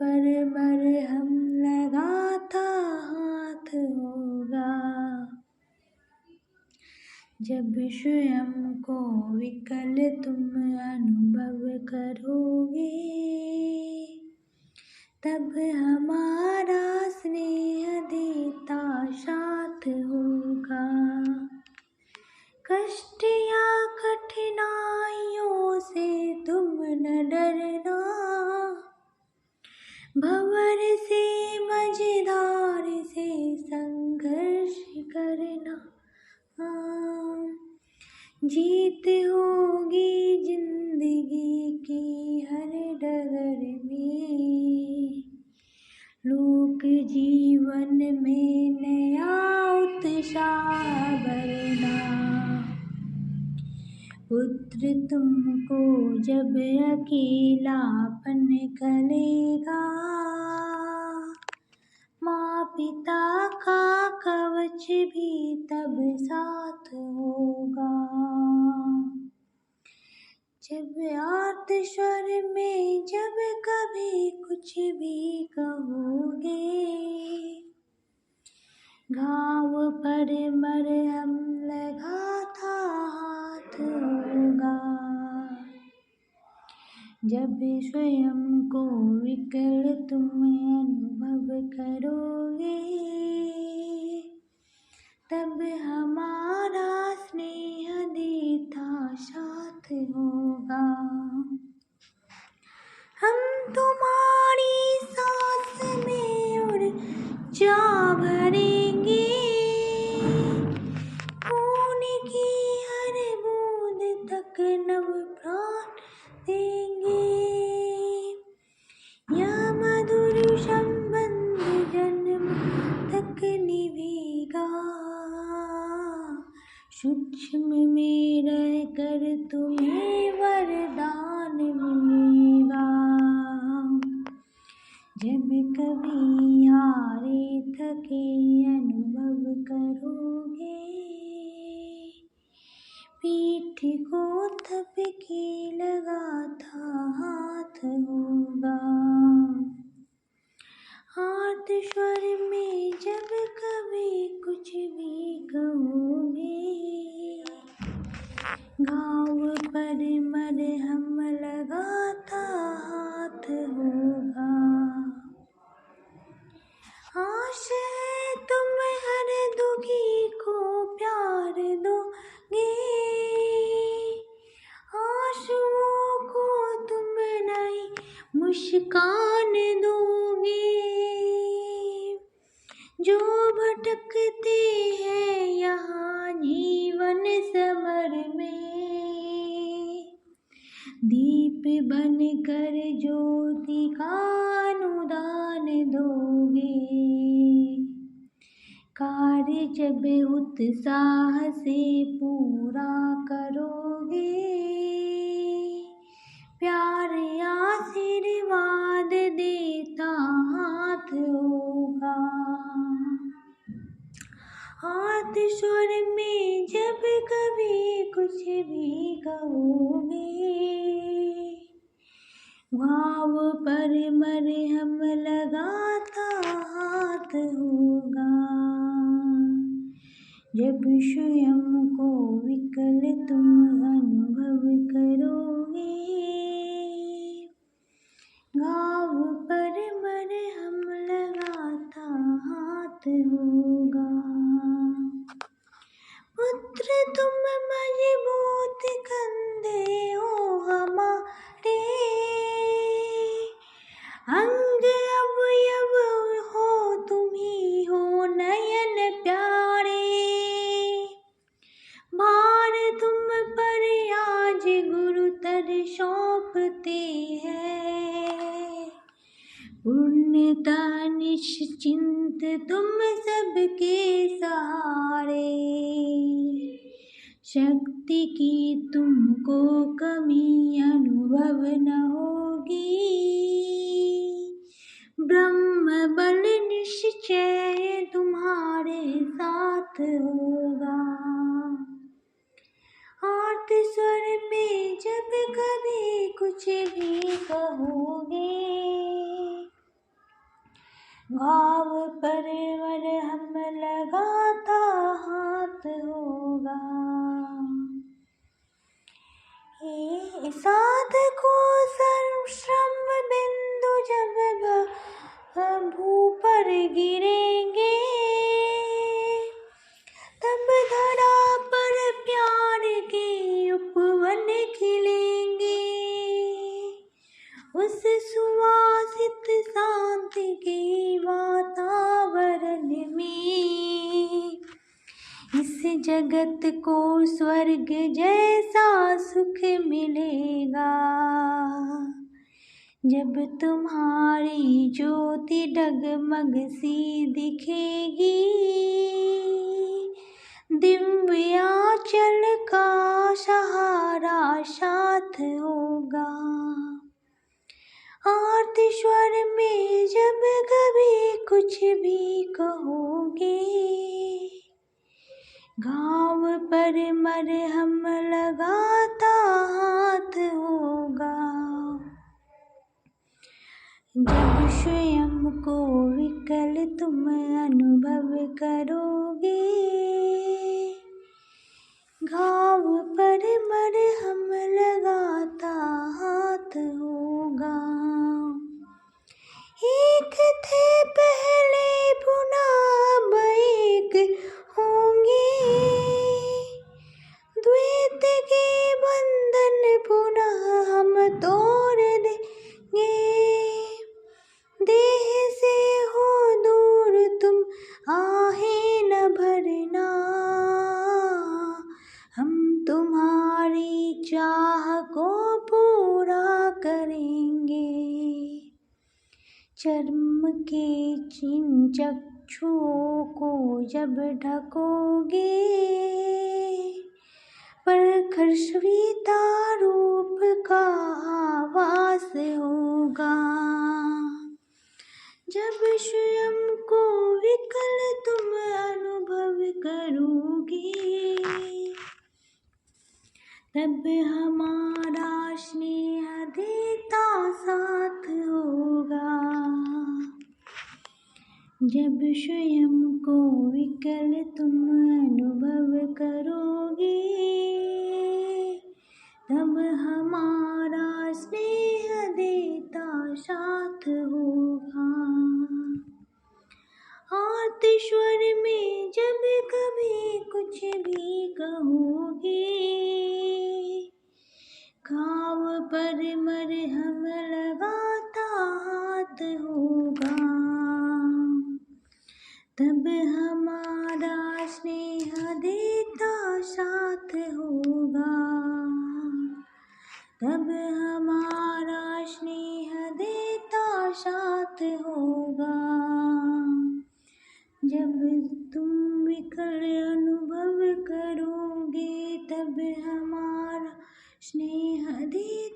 पर मरहम लगाता हाथ होगा। जब स्वयं को विकल तुम अनुभव करोगे, तब हमारा स्नेह देता साथ होगा। कष्ट या कठिनाइयों से तुम न डरना, भंवर से मझधार से संघर्ष करना। जीत होगी जिंदगी की हर डगर में, लोक जीवन में नया उत्साह भरना। पुत्र तुमको जब अकेलापन खलेगा, माँ पिता का कवच भी तब साथ होगा। जब आर्त स्वर में जब कभी कुछ भी कहोगे, घाव पर मरहम लगाता हाथ होगा। जब स्वयं को विकल तुम अनुभव करोगे, तब हमारा स्नेह देता साथ होगा। हम तुम्हारी सांस में ऊर्जा भरेंगे, खून की हर बूंद तक नव प्राण देंगे। यह मधुर संबंध जन्म तक निभेगा, सूक्ष्म में रहकर तुम्हें वरदान मिलेगा। जब कभी हारे थके अनुभव करोगे, पीठ को थपकी लगाता हाथ होगा। आर्त स्वर में जब कभी कुछ भी कहोगे, घाव पर मरहम लगाता हाथ होगा। आश है तुम हर दुखी को प्यार दोगे, आंसुओं को तुम नई मुस्कान दोगे। जो भटकते हैं यहाँ जीवन समर में, दीप बनकर ज्योति का अनुदान दोगे। कार्य जब उत्साह से पूरा करोगे, प्यार आशीर्वाद देता हाथ होगा। आर्त स्वर में जब कभी कुछ भी कहोगे, घाव पर मरहम लगाता हाथ होगा। जब स्वयं को विकल तुम अनुभव करोगे, घाव पर मरहम लगाता हाथ होगा। पुत्र तुम मजबूत कंधे हो हमारे, अंग अवयव हो तुम्ही हो नयन प्यारे। भार तुम पर आज गुरुतर सौंपते हैं, पूर्णता निश्चिंत तुम सबके सहारे। शक्ति की तुमको कमी अनुभव न होगी, ब्रह्म बल निश्चय तुम्हारे साथ होगा। आर्त स्वर में जब कभी कुछ भी कहोगे, घाव पर मरहम लगाता हाथ होगा। ये साधको श्रम बिंदु जब भू पर गिरेंगे, तब धरा पर प्यार के उपवन खिलेंगे। उस सुवासित शांति के वातावरण में इस जगत को स्वर्ग जैसा सुख मिलेगा। जब तुम्हारी ज्योति डगमग सी दिखेगी, दिव्याचल का सहारा साथ होगा। आरती स्वर में जब कभी कुछ भी कहोगे, घाव पर मरहम लगाता हाथ होगा। जब स्वयं को विकल तुम अनुभव करोगे, घाव पर मरहम लगाता हाथ होगा। एक थे पहले पुनः एक होंगे, द्वैत के बंधन पुनः हम तोड़ देंगे। देह से हो दूर तुम आहे न भरना, हम तुम्हारी चाह को पूरा करेंगे। चर्म के चिन चक्षुओं को जब ढकोगे, प्रखर श्वेता रूप का आभास होगा। जब स्वयं को विकल तुम अनुभव करोगे, तब हमारा स्नेह देता साथ होगा। जब स्वयं को विकल तुम अनुभव करोगे, तब हमारा स्नेह देता साथ होगा। आरती स्वर में जब कभी कुछ भी कहोगे, घाव पर मरहम लगाता हाथ होगा। तब हमारा स्नेह देता साथ होगा। तब हमारा स्नेह देता साथ होगा। जब तुम विकल अनुभव करोगे, तब हमारा स्नेह देता